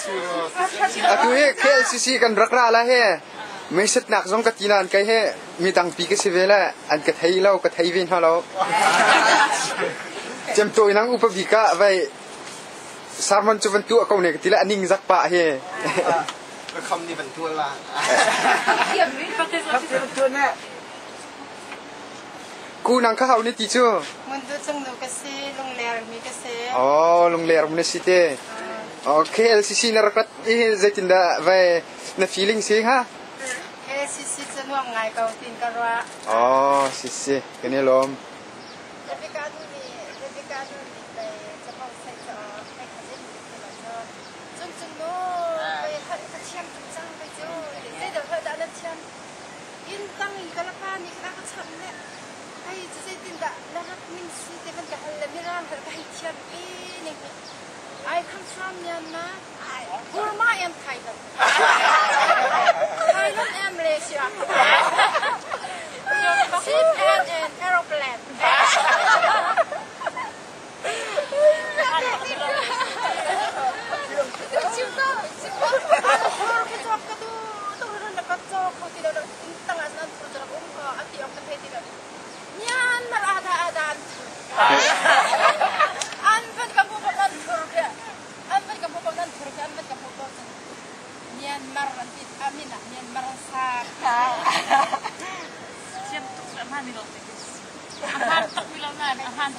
Aku KLCC kan rakra lah he. Meset nak zong katinan kai he. Mitang pi ke sivela an kathai lau kathai vin halau. Jam to inang upabika vai. Sarman chu bantu akau ne tila aning zak pa he. Khom ni bantu la. Ku nang ka hau ni ti chu. Mun tu chung nu ka si long ler mi ka se. Oh, long ler mun si te. Okay, LCC na rakat zaitinda vai na feeling si ha. Si si chu nuam ngai ka tin ka ra. Oh, si kene lom. Tapi ka tu ni pe cha pau sai cha ai ka din ni la cho. Chung no pe ka chiam chung pe jo. Sai da ha da na chiam. In tang I ka la pa ni ka ka cham ne. Ai chu sai tin da la ha min si te kan ka hal mi ran ka hi chiam I ni. I come from Myanmar. Burma and Thailand. Thailand and Malaysia. Ship and aeroplane. Myanmar sa siap tuk sama ni loh. Ahan tak bilang mana ahan.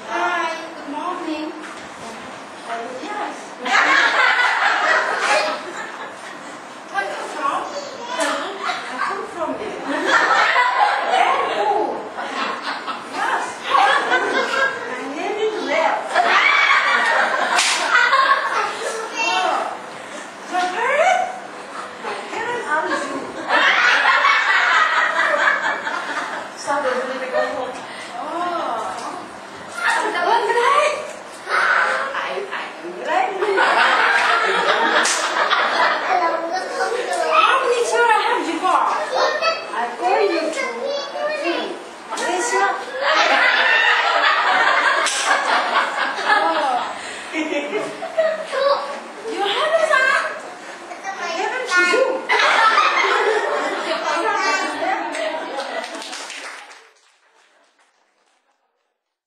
Hi, good morning. Yes. Where you from? I come from Malaysia.